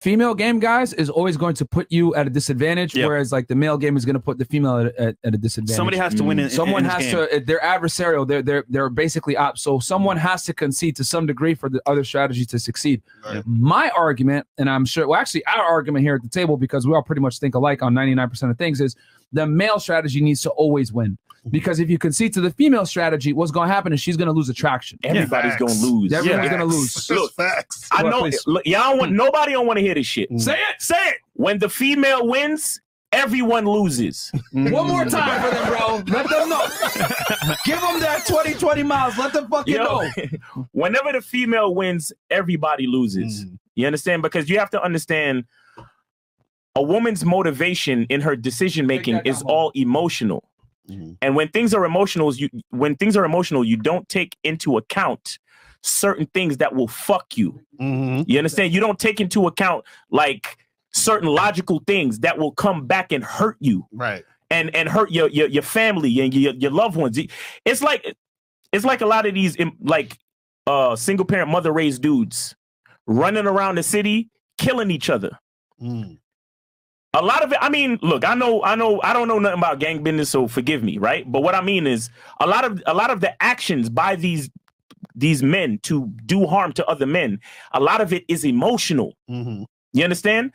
female game, guys, is always going to put you at a disadvantage, whereas like the male game is going to put the female at a disadvantage. Somebody has to win. Someone in has this game. to. They're adversarial. They're basically op. So someone has to concede to some degree for the other strategy to succeed. Right. My argument, and I'm sure, well, actually, our argument here at the table, because we all pretty much think alike on 99% of things, is the male strategy needs to always win. Because if you concede to the female strategy, what's going to happen is she's going to lose attraction. Everybody's going to lose. Everyone's going to lose. Look, facts. I know. Look, y'all want nobody don't want to hear this shit. Say it. Say it. When the female wins, everyone loses. One more time for them, bro. Let them know. Give them that 20 miles. Let them fucking know. Whenever the female wins, everybody loses. You understand? Because you have to understand, a woman's motivation in her decision making is all emotional. And when things are emotional, you don't take into account certain things that will fuck you. You understand? You don't take into account like certain logical things that will come back and hurt you, right? And hurt your family and your loved ones. It's like a lot of these like single parent mother raised dudes running around the city killing each other. A lot of it, I mean, look, I don't know nothing about gang business, so forgive me, right? But what I mean is a lot of the actions by these men to do harm to other men, a lot of it is emotional. You understand?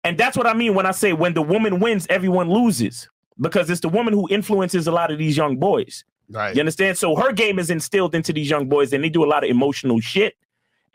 And that's what I mean when I say when the woman wins, everyone loses, because it's the woman who influences a lot of these young boys. Right. You understand? So her game is instilled into these young boys, and they do a lot of emotional shit.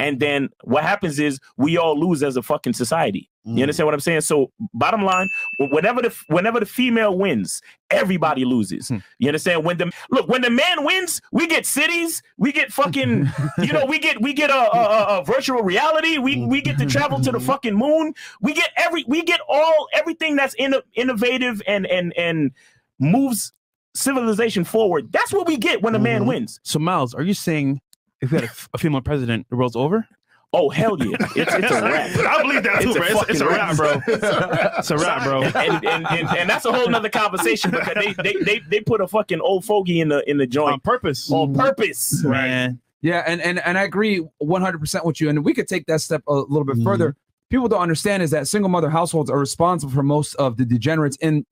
And then what happens is we all lose as a fucking society. You understand what I'm saying? So bottom line, whenever the female wins, everybody loses. You understand? When the man wins, we get cities, we get fucking, you know, we get a virtual reality, we get to travel to the fucking moon, we get everything that's innovative and moves civilization forward. That's what we get when a man wins. So Miles, are you saying if we had a female president, the world's over? Oh, hell yeah. It's a wrap. I believe that too, bro. It's a wrap, bro. It's a wrap, bro. And that's a whole nother conversation, because they put a fucking old fogey in the joint. On purpose. On purpose. Man. Yeah, and I agree 100% with you. And we could take that step a little bit further. People don't understand is that single mother households are responsible for most of the degenerates in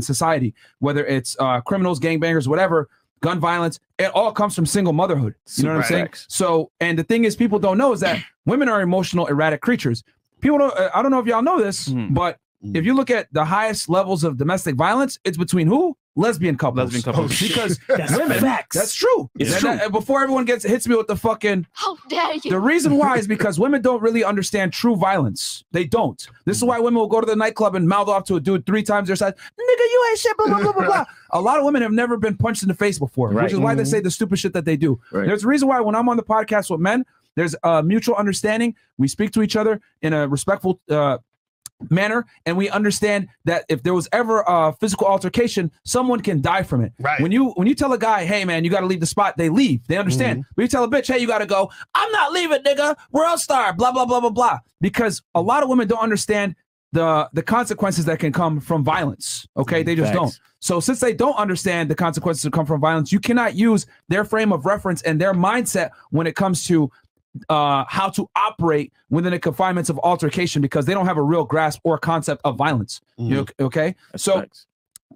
society, whether it's criminals, gangbangers, whatever. Gun violence, it all comes from single motherhood. You know what I'm saying? So, and the thing is, people don't know is that women are emotional, erratic creatures. People don't, I don't know if y'all know this, but if you look at the highest levels of domestic violence, it's between who? Lesbian couples. Because women, that's true. It's true. Before everyone hits me with the fucking, how dare you? The reason why is because women don't really understand true violence. They don't. This is why women will go to the nightclub and mouth off to a dude 3 times their size. Nigga, you ain't shit, blah, blah, blah, blah, blah. A lot of women have never been punched in the face before, which is why they say the stupid shit that they do. There's a reason why when I'm on the podcast with men, there's a mutual understanding. We speak to each other in a respectful manner, and we understand that if there was ever a physical altercation, someone can die from it. Right. When you tell a guy, hey man, you got to leave the spot, they leave. They understand. But you tell a bitch, hey, you got to go. I'm not leaving, nigga. World star. Blah blah blah blah blah. Because a lot of women don't understand the consequences that can come from violence. Okay, they just don't. So since they don't understand the consequences that come from violence, you cannot use their frame of reference and their mindset when it comes to how to operate within the confinements of altercation, because they don't have a real grasp or concept of violence. Okay, so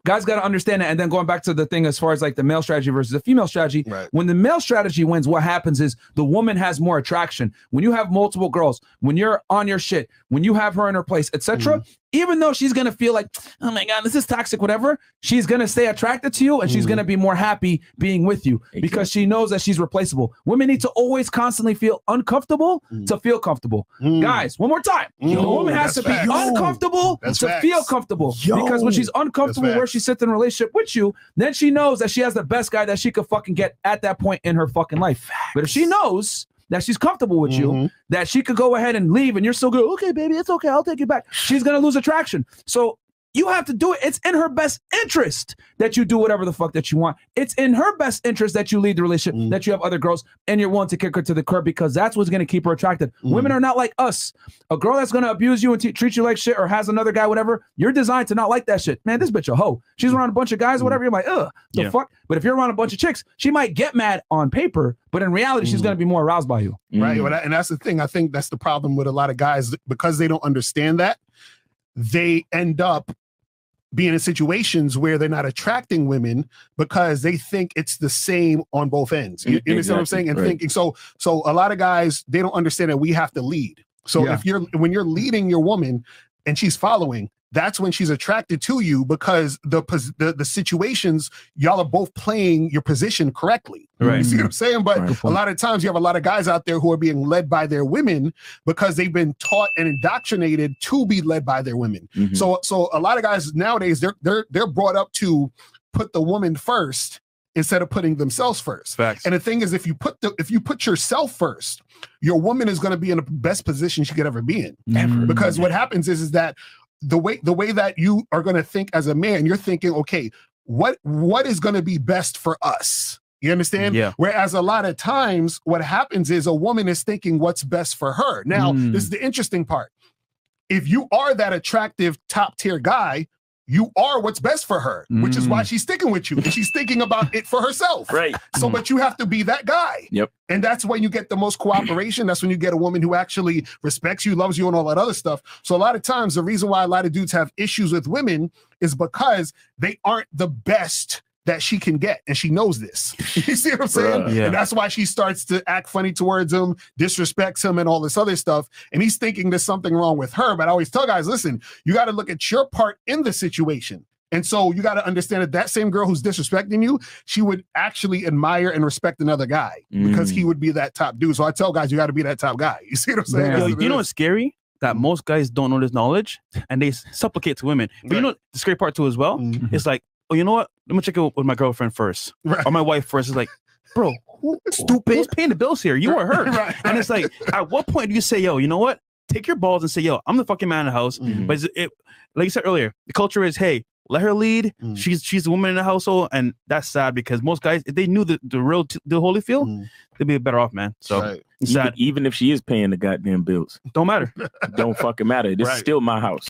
guys got to understand that. And then going back to the thing as far as like the male strategy versus the female strategy, when the male strategy wins, what happens is the woman has more attraction. When you have multiple girls, when you're on your shit, when you have her in her place, etc., even though she's gonna feel like, oh my god, this is toxic, whatever, she's gonna stay attracted to you, and she's gonna be more happy being with you because she knows that she's replaceable. Women need to always constantly feel uncomfortable to feel comfortable. Guys, one more time. The woman has to be uncomfortable to feel comfortable. Because when she's uncomfortable where she sits in a relationship with you, then she knows that she has the best guy that she could fucking get at that point in her fucking life. But if she knows that she's comfortable with you, that she could go ahead and leave and you're still good, okay, baby, it's okay, I'll take you back, she's gonna lose attraction. So you have to do it. It's in her best interest that you do whatever the fuck that you want. It's in her best interest that you lead the relationship, that you have other girls, and you're willing to kick her to the curb because that's what's going to keep her attracted. Women are not like us. A girl that's going to abuse you and treat you like shit or has another guy, whatever, you're designed to not like that shit. Man, this bitch a hoe. She's around a bunch of guys, whatever. You're like, ugh, the fuck? But if you're around a bunch of chicks, she might get mad on paper, but in reality, she's going to be more aroused by you. Right. And that's the thing. I think that's the problem with a lot of guys because they don't understand that. They end up being in situations where they're not attracting women because they think it's the same on both ends. You understand what I'm saying? And thinking so a lot of guys, they don't understand that we have to lead. So when you're leading your woman and she's following, that's when she's attracted to you because the situations y'all are both playing your position correctly. Right. You see what I'm saying? But a lot of times you have a lot of guys out there who are being led by their women because they've been taught and indoctrinated to be led by their women. So a lot of guys nowadays they're brought up to put the woman first instead of putting themselves first. Facts. And the thing is, if you put yourself first, your woman is going to be in the best position she could ever be in. Ever. Because what happens is that the way that you are going to think as a man, you're thinking, okay, what is going to be best for us? You understand? Yeah. Whereas a lot of times what happens is a woman is thinking what's best for her. Now, this is the interesting part. If you are that attractive top tier guy, you are what's best for her, which is why she's sticking with you. And she's thinking about it for herself. Right. So, but you have to be that guy. Yep. And that's when you get the most cooperation. That's when you get a woman who actually respects you, loves you, and all that other stuff. So a lot of times, the reason why a lot of dudes have issues with women is because they aren't the best that she can get. And she knows this. You see what I'm saying? Yeah. And that's why she starts to act funny towards him, disrespects him, and all this other stuff. And he's thinking there's something wrong with her. But I always tell guys, listen, you got to look at your part in the situation. And so you got to understand that same girl who's disrespecting you, she would actually admire and respect another guy because he would be that top dude. So I tell guys, you got to be that top guy. You see what I'm saying? Yo, you know what's scary? That most guys don't know this knowledge and they supplicate to women. But you know the scary part too as well? It's like, oh, you know what? Let me check it with my girlfriend first. Or my wife first. It's like, bro, who's paying the bills here? You or her? And it's like, at what point do you say, yo, you know what? Take your balls and say, yo, I'm the fucking man in the house. But like you said earlier, the culture is, hey, let her lead. She's the woman in the household, and that's sad because most guys, if they knew the real the holy feel, they'd be better off, man. So it's sad. Even if she is paying the goddamn bills, Don't matter. Don't fucking matter. This is still my house.